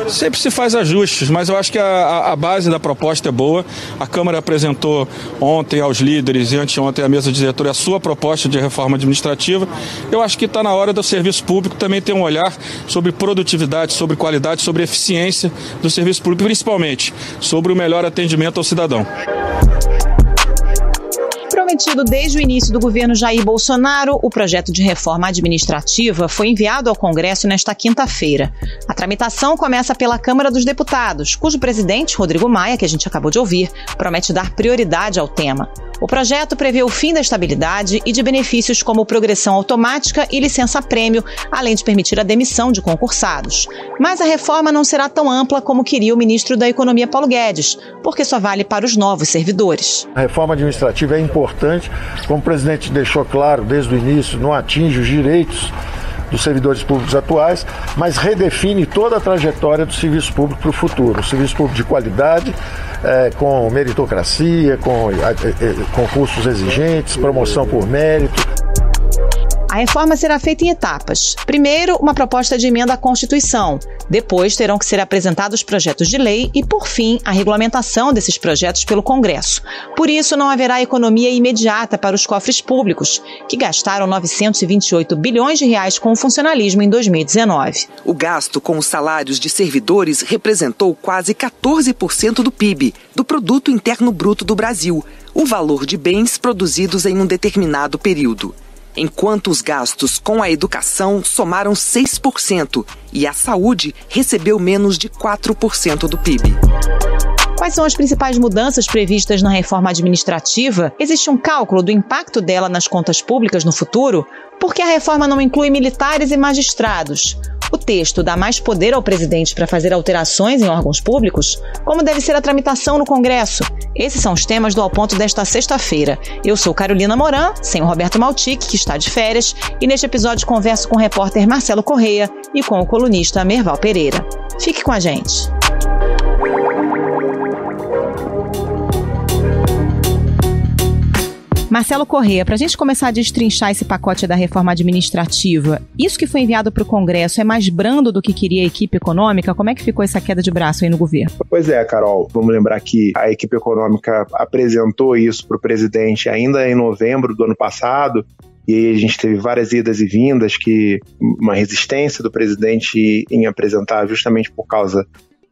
Sempre se faz ajustes, mas eu acho que a base da proposta é boa. A Câmara apresentou ontem aos líderes e anteontem à mesa diretora a sua proposta de reforma administrativa. Eu acho que está na hora do serviço público também ter um olhar sobre produtividade, sobre qualidade, sobre eficiência do serviço público, principalmente sobre o melhor atendimento ao cidadão. Prometido desde o início do governo Jair Bolsonaro, o projeto de reforma administrativa foi enviado ao Congresso nesta quinta-feira. A tramitação começa pela Câmara dos Deputados, cujo presidente, Rodrigo Maia, que a gente acabou de ouvir, promete dar prioridade ao tema. O projeto prevê o fim da estabilidade e de benefícios como progressão automática e licença-prêmio, além de permitir a demissão de concursados. Mas a reforma não será tão ampla como queria o ministro da Economia, Paulo Guedes, porque só vale para os novos servidores. A reforma administrativa é importante, como o presidente deixou claro desde o início, não atinge os direitos dos servidores públicos atuais, mas redefine toda a trajetória do serviço público para o futuro. O serviço público de qualidade, com meritocracia, com concursos exigentes, promoção por mérito. A reforma será feita em etapas. Primeiro, uma proposta de emenda à Constituição. Depois, terão que ser apresentados projetos de lei e, por fim, a regulamentação desses projetos pelo Congresso. Por isso, não haverá economia imediata para os cofres públicos, que gastaram 928 bilhões de reais com o funcionalismo em 2019. O gasto com os salários de servidores representou quase 14% do PIB, do Produto Interno Bruto do Brasil, o valor de bens produzidos em um determinado período. Enquanto os gastos com a educação somaram 6% e a saúde recebeu menos de 4% do PIB. Quais são as principais mudanças previstas na reforma administrativa? Existe um cálculo do impacto dela nas contas públicas no futuro? Por que a reforma não inclui militares e magistrados? O texto dá mais poder ao presidente para fazer alterações em órgãos públicos? Como deve ser a tramitação no Congresso? Esses são os temas do Ao Ponto desta sexta-feira. Eu sou Carolina Moran, sem o Roberto Maltic, que está de férias, e neste episódio converso com o repórter Marcelo Correia e com o colunista Merval Pereira. Fique com a gente. Marcelo Correia, para a gente começar a destrinchar esse pacote da reforma administrativa, isso que foi enviado para o Congresso é mais brando do que queria a equipe econômica? Como é que ficou essa queda de braço aí no governo? Pois é, Carol, vamos lembrar que a equipe econômica apresentou isso para o presidente ainda em novembro do ano passado, e aí a gente teve várias idas e vindas, uma resistência do presidente em apresentar justamente por causa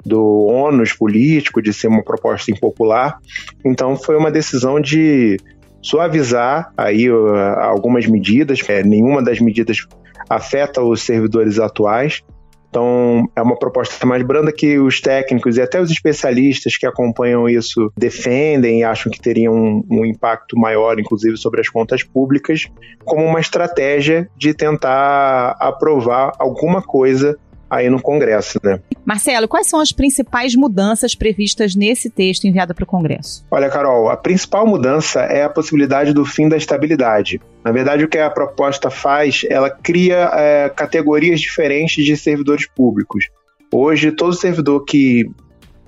do ônus político, de ser uma proposta impopular. Então foi uma decisão de suavizar aí algumas medidas, nenhuma das medidas afeta os servidores atuais. Então, é uma proposta mais branda que os técnicos e até os especialistas que acompanham isso defendem e acham que teria um impacto maior, inclusive, sobre as contas públicas, como uma estratégia de tentar aprovar alguma coisa aí no Congresso, né? Marcelo, quais são as principais mudanças previstas nesse texto enviado para o Congresso? Olha, Carol, a principal mudança é a possibilidade do fim da estabilidade. Na verdade, o que a proposta faz, ela cria categorias diferentes de servidores públicos. Hoje, todo servidor que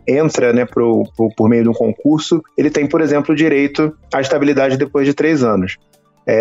entra, né, por meio de um concurso, ele tem, por exemplo, direito à estabilidade depois de 3 anos.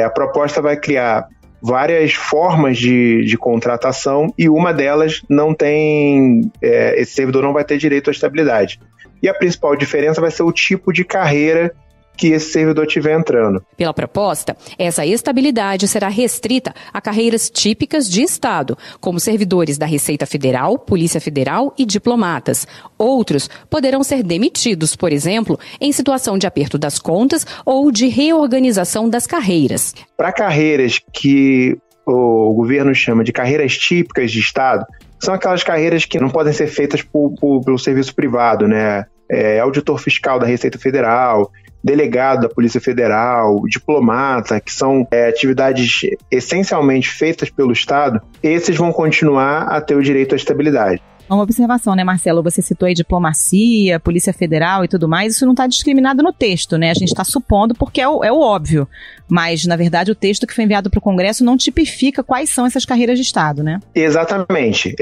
A proposta vai criar várias formas de contratação e uma delas não tem, esse servidor não vai ter direito à estabilidade. E a principal diferença vai ser o tipo de carreira que esse servidor estiver entrando. Pela proposta, essa estabilidade será restrita a carreiras típicas de Estado, como servidores da Receita Federal, Polícia Federal e diplomatas. Outros poderão ser demitidos, por exemplo, em situação de aperto das contas ou de reorganização das carreiras. Para carreiras que o governo chama de carreiras típicas de Estado, são aquelas carreiras que não podem ser feitas pelo serviço privado, né? Auditor fiscal da Receita Federal, delegado da Polícia Federal, diplomata, que são atividades essencialmente feitas pelo Estado, esses vão continuar a ter o direito à estabilidade. Uma observação, né, Marcelo? Você citou aí diplomacia, Polícia Federal e tudo mais, isso não está discriminado no texto, né? A gente está supondo porque é o óbvio, mas, na verdade, o texto que foi enviado para o Congresso não tipifica quais são essas carreiras de Estado, né? Exatamente.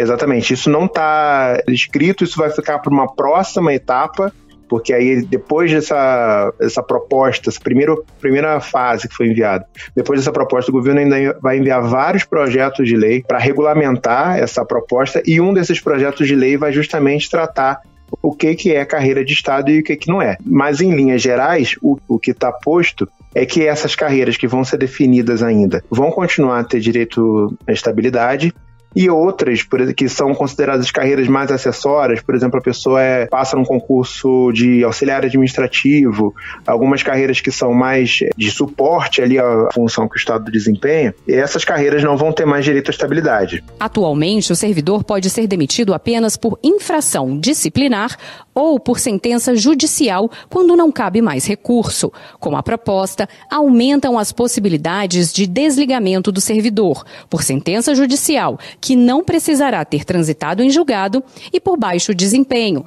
Isso não está escrito, isso vai ficar para uma próxima etapa, porque aí depois dessa proposta, essa primeira fase que foi enviada, depois dessa proposta, o governo ainda vai enviar vários projetos de lei para regulamentar essa proposta, e um desses projetos de lei vai justamente tratar o que é carreira de Estado e o que não é. Mas, em linhas gerais, o que está posto é que essas carreiras que vão ser definidas ainda vão continuar a ter direito à estabilidade, e outras que são consideradas carreiras mais acessórias, por exemplo, a pessoa passa num concurso de auxiliar administrativo, algumas carreiras que são mais de suporte ali à função que o Estado desempenha, e essas carreiras não vão ter mais direito à estabilidade. Atualmente, o servidor pode ser demitido apenas por infração disciplinar ou por sentença judicial quando não cabe mais recurso. Com a proposta, aumentam as possibilidades de desligamento do servidor por sentença judicial, que não precisará ter transitado em julgado, e por baixo desempenho.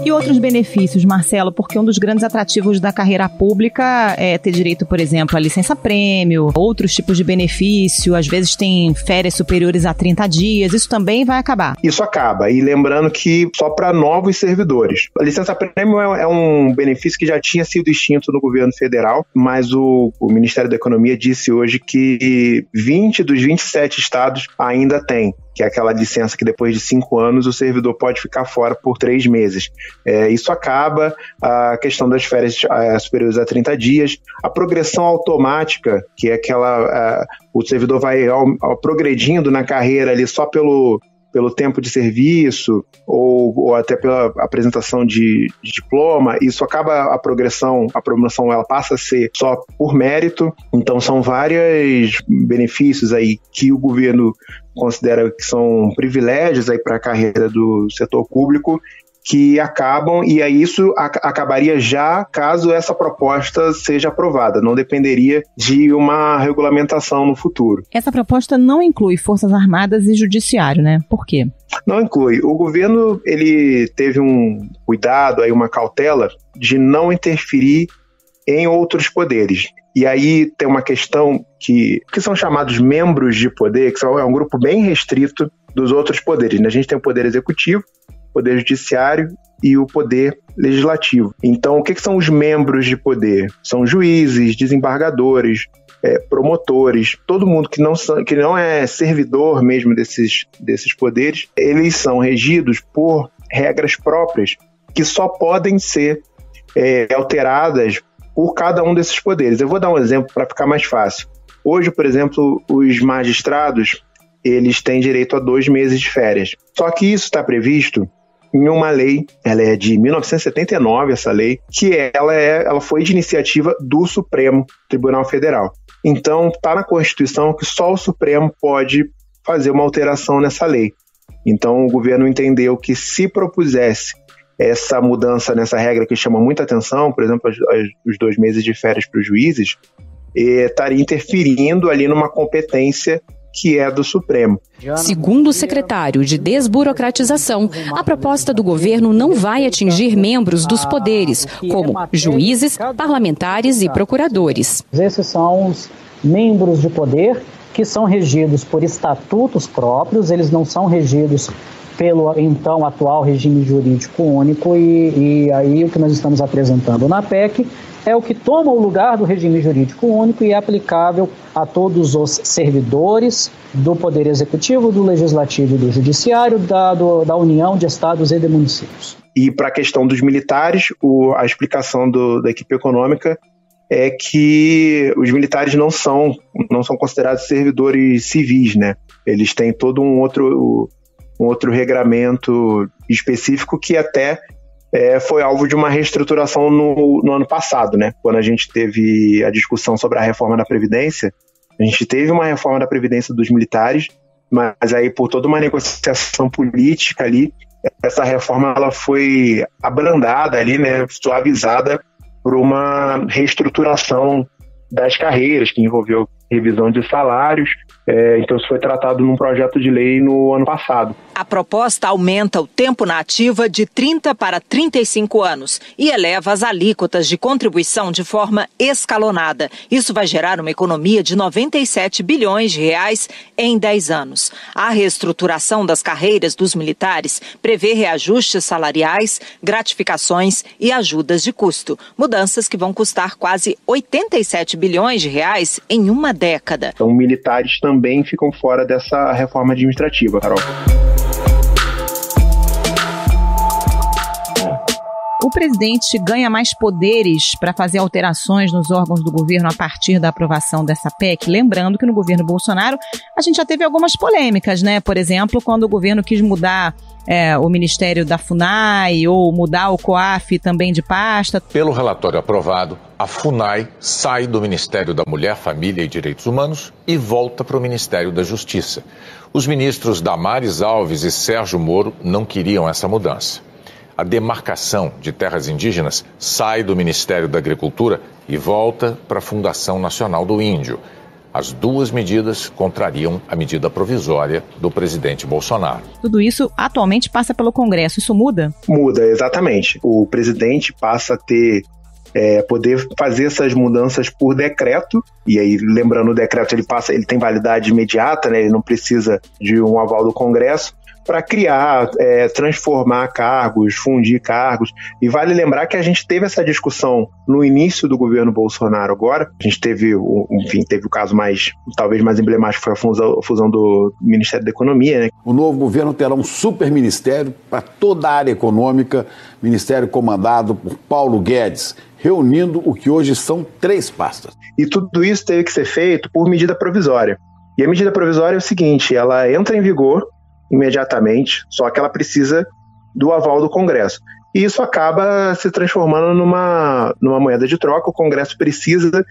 E outros benefícios, Marcelo, porque um dos grandes atrativos da carreira pública é ter direito, por exemplo, a licença-prêmio, outros tipos de benefício, às vezes tem férias superiores a 30 dias, isso também vai acabar. Isso acaba, e lembrando que só para novos servidores. A licença-prêmio é um benefício que já tinha sido extinto no governo federal, mas o Ministério da Economia disse hoje que 20 dos 27 estados ainda têm, que é aquela licença que depois de 5 anos o servidor pode ficar fora por 3 meses. Isso acaba, a questão das férias superiores a 30 dias, a progressão automática, que é aquela... o servidor vai progredindo na carreira ali só pelo tempo de serviço ou até pela apresentação de diploma, isso acaba a promoção ela passa a ser só por mérito. Então são vários benefícios aí que o governo considera que são privilégios aí para a carreira do setor público, que acabam, e aí isso acabaria já caso essa proposta seja aprovada, não dependeria de uma regulamentação no futuro. Essa proposta não inclui Forças Armadas e Judiciário, né? Por quê? Não inclui. O governo ele teve um cuidado, aí uma cautela de não interferir em outros poderes. E aí tem uma questão que são chamados membros de poder, que é um grupo bem restrito dos outros poderes, né? A gente tem o poder executivo, poder judiciário e o poder legislativo. Então, o que são os membros de poder? São juízes, desembargadores, promotores, todo mundo que não é servidor mesmo desses poderes, eles são regidos por regras próprias que só podem ser alteradas por cada um desses poderes. Eu vou dar um exemplo para ficar mais fácil. Hoje, por exemplo, os magistrados, eles têm direito a 2 meses de férias. Só que isso está previsto em uma lei, ela é de 1979, essa lei, que ela foi de iniciativa do Supremo Tribunal Federal. Então, está na Constituição que só o Supremo pode fazer uma alteração nessa lei. Então, o governo entendeu que se propusesse essa mudança nessa regra que chama muita atenção, por exemplo, os 2 meses de férias para os juízes, estaria interferindo ali numa competência que é do Supremo. Segundo o secretário de Desburocratização, a proposta do governo não vai atingir membros dos poderes, como juízes, parlamentares e procuradores. Esses são os membros de poder que são regidos por estatutos próprios, eles não são regidos pelo então atual regime jurídico único, e aí o que nós estamos apresentando na PEC é o que toma o lugar do regime jurídico único e é aplicável a todos os servidores do Poder Executivo, do Legislativo e do Judiciário, da União de Estados e de Municípios. E para a questão dos militares, a explicação da equipe econômica é que os militares não são considerados servidores civis, né? Eles têm todo um outro regramento específico que até foi alvo de uma reestruturação no ano passado, né? Quando a gente teve a discussão sobre a reforma da Previdência, a gente teve uma reforma da Previdência dos militares, mas aí por toda uma negociação política ali, essa reforma ela foi abrandada ali, né? Suavizada por uma reestruturação das carreiras, que envolveu revisão de salários. Então isso foi tratado num projeto de lei no ano passado. A proposta aumenta o tempo na ativa de 30 para 35 anos e eleva as alíquotas de contribuição de forma escalonada. Isso vai gerar uma economia de 97 bilhões de reais em 10 anos. A reestruturação das carreiras dos militares prevê reajustes salariais, gratificações e ajudas de custo. Mudanças que vão custar quase 87 bilhões de reais em uma década. Então, militares também ficam fora dessa reforma administrativa, Carol. O presidente ganha mais poderes para fazer alterações nos órgãos do governo a partir da aprovação dessa PEC. Lembrando que no governo Bolsonaro a gente já teve algumas polêmicas, né? Por exemplo, quando o governo quis mudar o Ministério da FUNAI ou mudar o COAF também de pasta. Pelo relatório aprovado, a FUNAI sai do Ministério da Mulher, Família e Direitos Humanos e volta para o Ministério da Justiça. Os ministros Damares Alves e Sérgio Moro não queriam essa mudança. A demarcação de terras indígenas sai do Ministério da Agricultura e volta para a Fundação Nacional do Índio. As duas medidas contrariam a medida provisória do presidente Bolsonaro. Tudo isso atualmente passa pelo Congresso. Isso muda? Muda, exatamente. O presidente passa a ter poder fazer essas mudanças por decreto, e aí, lembrando, o decreto ele tem validade imediata, né? Ele não precisa de um aval do Congresso, para criar, transformar cargos, fundir cargos. E vale lembrar que a gente teve essa discussão no início do governo Bolsonaro agora. A gente teve o caso talvez mais emblemático, foi a fusão do Ministério da Economia, né? O novo governo terá um super ministério para toda a área econômica, ministério comandado por Paulo Guedes, reunindo o que hoje são 3 pastas. E tudo isso teve que ser feito por medida provisória. E a medida provisória é o seguinte, ela entra em vigor imediatamente, só que ela precisa do aval do Congresso. E isso acaba se transformando numa moeda de troca. O Congresso precisa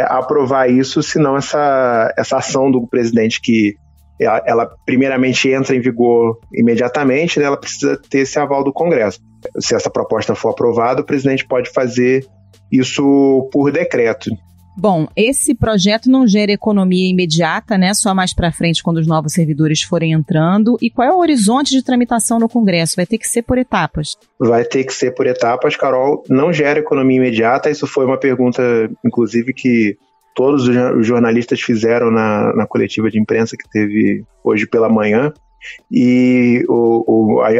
aprovar isso, senão essa ação do presidente, que ela primeiramente entra em vigor imediatamente, né, ela precisa ter esse aval do Congresso. Se essa proposta for aprovada, o presidente pode fazer isso por decreto. Bom, esse projeto não gera economia imediata, né? Só mais para frente, quando os novos servidores forem entrando. E qual é o horizonte de tramitação no Congresso? Vai ter que ser por etapas? Vai ter que ser por etapas, Carol. Não gera economia imediata. Isso foi uma pergunta, inclusive, que todos os jornalistas fizeram na coletiva de imprensa que teve hoje pela manhã. E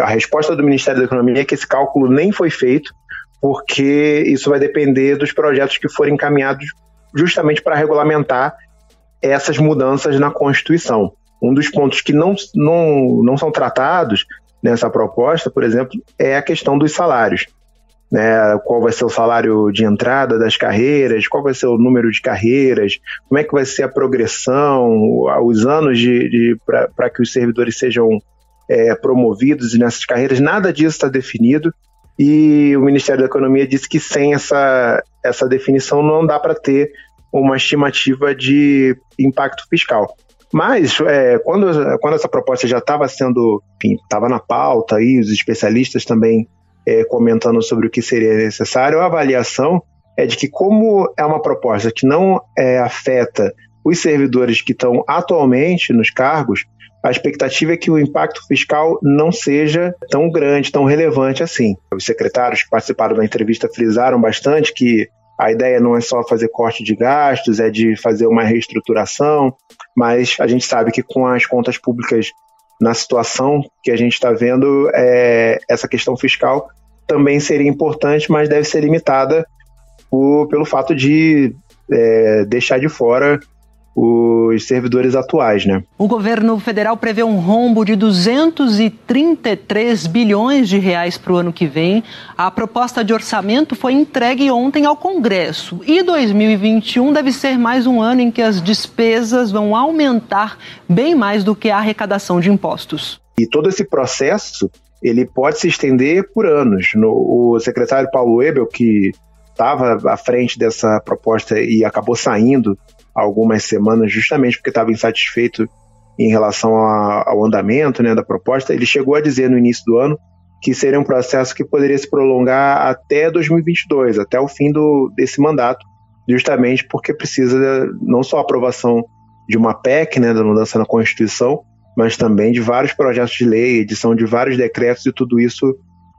a resposta do Ministério da Economia é que esse cálculo nem foi feito, porque isso vai depender dos projetos que forem encaminhados justamente para regulamentar essas mudanças na Constituição. Um dos pontos que não são tratados nessa proposta, por exemplo, é a questão dos salários. Né? Qual vai ser o salário de entrada das carreiras, qual vai ser o número de carreiras, como é que vai ser a progressão, os anos para que os servidores sejam promovidos nessas carreiras. Nada disso está definido. E o Ministério da Economia disse que sem essa definição não dá para ter uma estimativa de impacto fiscal. Mas quando essa proposta já estava estava na pauta, e os especialistas também comentando sobre o que seria necessário, a avaliação é de que, como é uma proposta que não afeta os servidores que estão atualmente nos cargos, a expectativa é que o impacto fiscal não seja tão grande, tão relevante assim. Os secretários que participaram da entrevista frisaram bastante que a ideia não é só fazer corte de gastos, é de fazer uma reestruturação, mas a gente sabe que com as contas públicas na situação que a gente está vendo, essa questão fiscal também seria importante, mas deve ser limitada pelo fato de deixar de fora os servidores atuais, né? O governo federal prevê um rombo de 233 bilhões de reais para o ano que vem. A proposta de orçamento foi entregue ontem ao Congresso. E 2021 deve ser mais um ano em que as despesas vão aumentar bem mais do que a arrecadação de impostos. E todo esse processo, ele pode se estender por anos. O secretário Paulo Webel, que estava à frente dessa proposta e acabou saindo algumas semanas justamente porque estava insatisfeito em relação ao andamento, né, da proposta, ele chegou a dizer no início do ano que seria um processo que poderia se prolongar até 2022, até o fim desse mandato, justamente porque precisa não só a aprovação de uma PEC, né, da mudança na Constituição, mas também de vários projetos de lei, edição de vários decretos, e tudo isso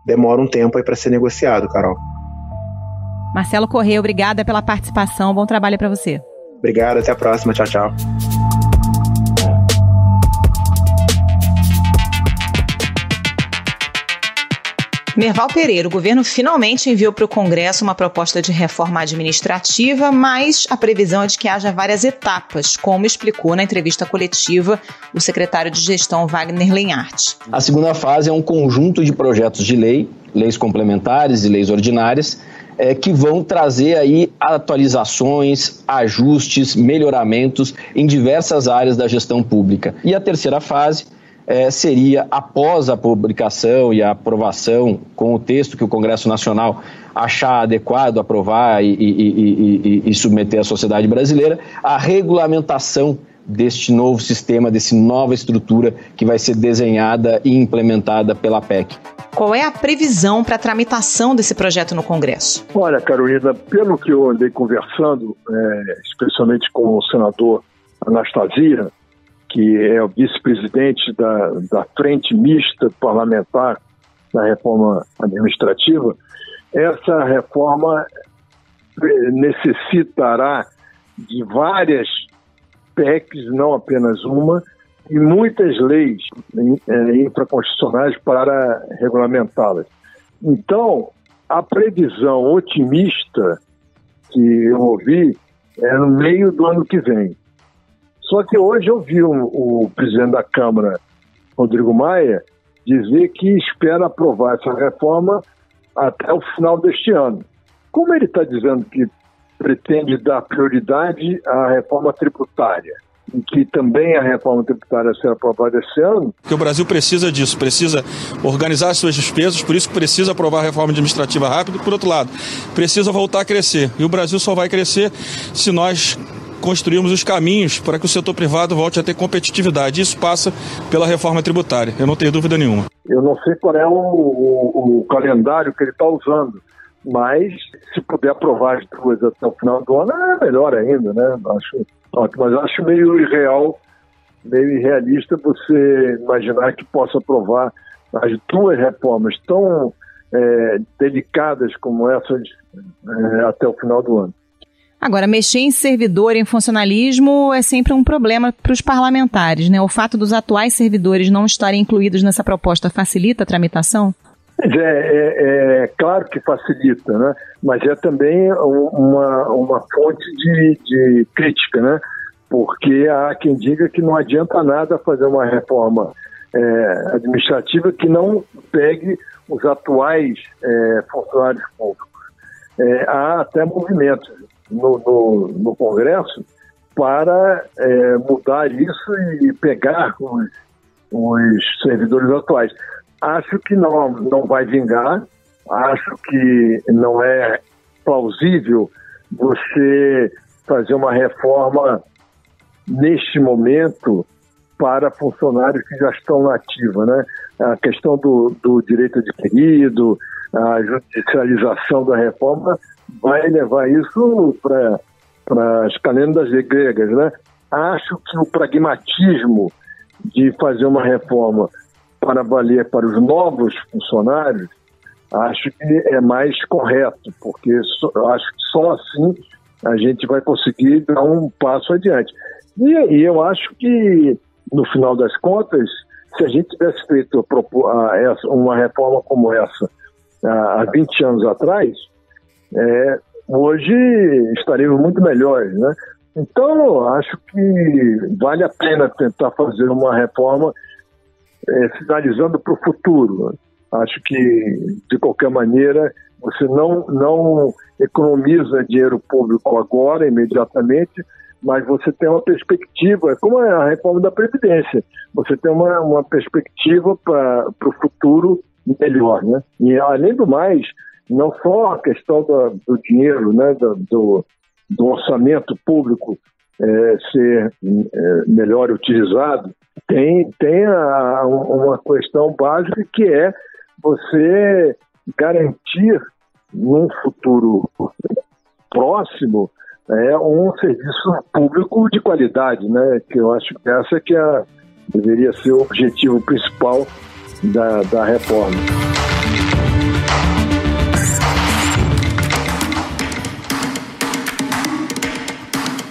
demora um tempo aí para ser negociado, Carol. Marcelo Corrêa, obrigada pela participação. Bom trabalho para você. Obrigado, até a próxima. Tchau, tchau. Merval Pereira, o governo finalmente enviou para o Congresso uma proposta de reforma administrativa, mas a previsão é de que haja várias etapas, como explicou na entrevista coletiva o secretário de Gestão Wagner Lenhart. A segunda fase é um conjunto de projetos de lei, leis complementares e leis ordinárias, que vão trazer aí atualizações, ajustes, melhoramentos em diversas áreas da gestão pública. E a terceira fase seria, após a publicação e a aprovação com o texto que o Congresso Nacional achar adequado aprovar e submeter à sociedade brasileira, a regulamentação deste novo sistema, dessa nova estrutura que vai ser desenhada e implementada pela PEC. Qual é a previsão para a tramitação desse projeto no Congresso? Olha, Carolina, pelo que eu andei conversando, especialmente com o senador Anastasia, que é o vice-presidente da Frente Mista Parlamentar da Reforma Administrativa, essa reforma necessitará de várias PECs, não apenas uma, e muitas leis infraconstitucionais para regulamentá-las. Então, a previsão otimista que eu ouvi é no meio do ano que vem. Só que hoje eu vi o presidente da Câmara, Rodrigo Maia, dizer que espera aprovar essa reforma até o final deste ano. Como ele está dizendo que pretende dar prioridade à reforma tributária, e que também a reforma tributária será aprovada esse ano. Porque o Brasil precisa disso, precisa organizar as suas despesas, por isso que precisa aprovar a reforma administrativa rápido, e por outro lado, precisa voltar a crescer. E o Brasil só vai crescer se nós construirmos os caminhos para que o setor privado volte a ter competitividade. Isso passa pela reforma tributária, eu não tenho dúvida nenhuma. Eu não sei qual é o calendário que ele está usando, mas se puder aprovar as duas até o final do ano, é melhor ainda, né? Mas acho meio irreal, meio irrealista você imaginar que possa aprovar as duas reformas tão delicadas como essas até o final do ano. Agora, mexer em servidor, em funcionalismo, é sempre um problema para os parlamentares, né? O fato dos atuais servidores não estarem incluídos nessa proposta facilita a tramitação? É claro que facilita, né? Mas é também uma fonte de crítica, né? Porque há quem diga que não adianta nada fazer uma reforma administrativa que não pegue os atuais funcionários públicos. Há até movimentos no Congresso para mudar isso e pegar os servidores atuais. Acho que não vai vingar, acho que não é plausível você fazer uma reforma neste momento para funcionários que já estão na ativa, né? A questão do direito adquirido, a judicialização da reforma vai levar isso para as calendas gregas, né? Acho que o pragmatismo de fazer uma reforma para valer para os novos funcionários, acho que é mais correto, porque acho que só assim a gente vai conseguir dar um passo adiante. E eu acho que, no final das contas, se a gente tivesse feito uma reforma como essa há 20 anos atrás, hoje estaríamos muito melhores, né? Então, acho que vale a pena tentar fazer uma reforma sinalizando para o futuro. Acho que, de qualquer maneira, você não economiza dinheiro público agora, imediatamente, mas você tem uma perspectiva, como é a reforma da Previdência, você tem uma perspectiva para o futuro melhor, né? E, além do mais, não só a questão do dinheiro, né, do orçamento público ser melhor utilizado, tem uma questão básica que é você garantir, num futuro próximo, um serviço público de qualidade, né? Que eu acho que essa que deveria ser o objetivo principal da reforma.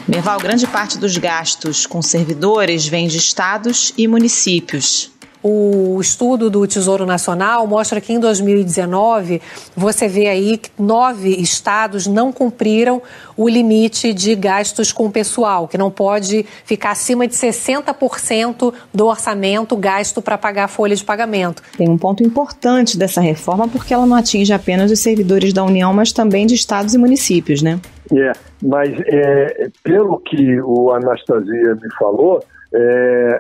Merval, grande parte dos gastos com servidores vem de estados e municípios. O estudo do Tesouro Nacional mostra que em 2019 você vê aí que 9 estados não cumpriram o limite de gastos com o pessoal, que não pode ficar acima de 60% do orçamento gasto para pagar a folha de pagamento. Tem um ponto importante dessa reforma porque ela não atinge apenas os servidores da União, mas também de estados e municípios, né? Mas pelo que o Anastasia me falou,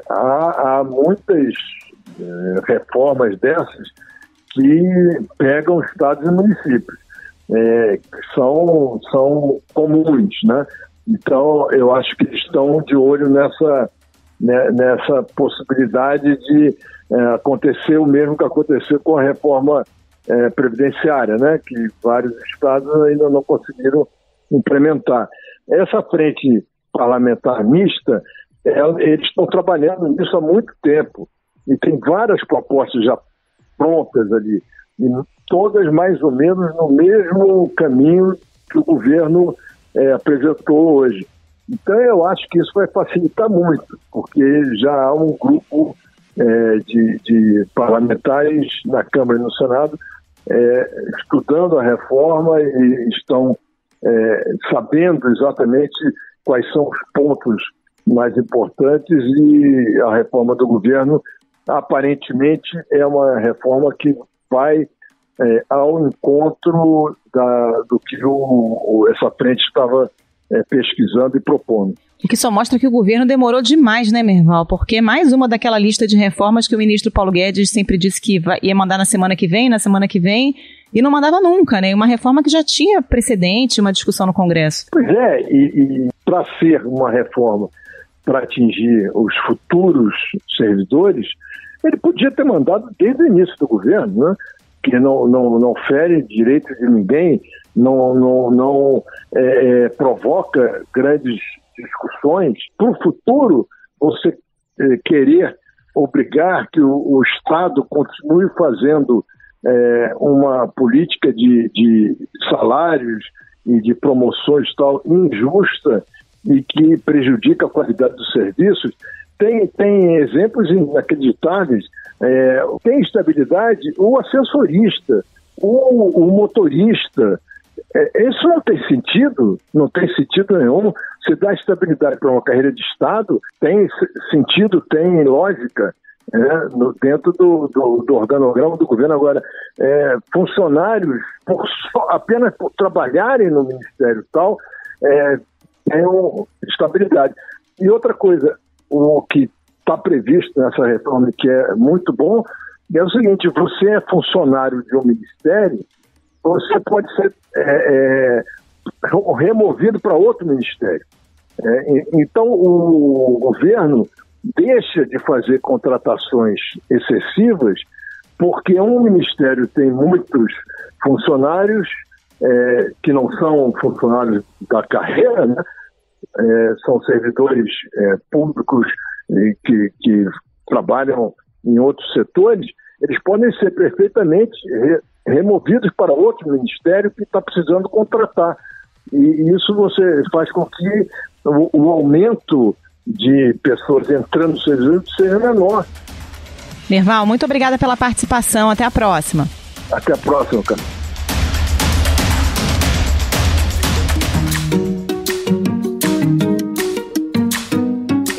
há muitas reformas dessas que pegam estados e municípios, que são comuns, né? Então, eu acho que eles estão de olho nessa possibilidade de acontecer o mesmo que aconteceu com a reforma previdenciária, né? Que vários estados ainda não conseguiram implementar. Essa frente parlamentar mista, eles estão trabalhando nisso há muito tempo. E tem várias propostas já prontas ali, e todas mais ou menos no mesmo caminho que o governo apresentou hoje. Então eu acho que isso vai facilitar muito, porque já há um grupo de parlamentares na Câmara e no Senado estudando a reforma e estão sabendo exatamente quais são os pontos mais importantes, e a reforma do governo aparentemente é uma reforma que vai ao encontro do que essa frente estava pesquisando e propondo. O que só mostra que o governo demorou demais, né, Merval? Porque mais uma daquela lista de reformas que o ministro Paulo Guedes sempre disse que ia mandar na semana que vem, e não mandava nunca, né? Uma reforma que já tinha precedente, uma discussão no Congresso. Pois e para ser uma reforma para atingir os futuros servidores, ele podia ter mandado desde o início do governo, né? Que não fere direitos de ninguém, não provoca grandes discussões. Para o futuro, você querer obrigar que o Estado continue fazendo uma política de salários e de promoções tal injusta e que prejudica a qualidade dos serviços, tem exemplos inacreditáveis. Tem estabilidade o assessorista, o motorista. Isso não tem sentido nenhum. Se dá estabilidade para uma carreira de Estado, tem sentido, tem lógica, dentro do organograma do governo. Agora, funcionários, apenas por trabalharem no Ministério tal, tem estabilidade. E outra coisa, o que está previsto nessa reforma, que é muito bom, é o seguinte: você é funcionário de um ministério, você pode ser removido para outro ministério. Então, o governo deixa de fazer contratações excessivas, porque um ministério tem muitos funcionários que não são funcionários da carreira, né? São servidores públicos que trabalham em outros setores. Eles podem ser perfeitamente removidos para outro ministério que está precisando contratar. E isso você faz com que o aumento de pessoas entrando no serviço seja menor. Merval, muito obrigada pela participação. Até a próxima. Até a próxima, cara.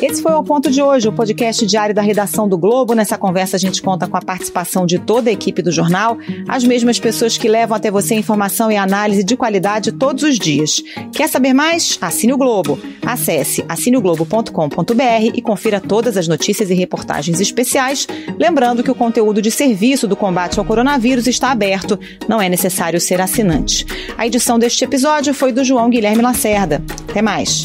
Esse foi o Ponto de Hoje, o podcast diário da redação do Globo. Nessa conversa a gente conta com a participação de toda a equipe do jornal, as mesmas pessoas que levam até você informação e análise de qualidade todos os dias. Quer saber mais? Assine o Globo. Acesse assineoglobo.com.br e confira todas as notícias e reportagens especiais. Lembrando que o conteúdo de serviço do combate ao coronavírus está aberto, não é necessário ser assinante. A edição deste episódio foi do João Guilherme Lacerda. Até mais.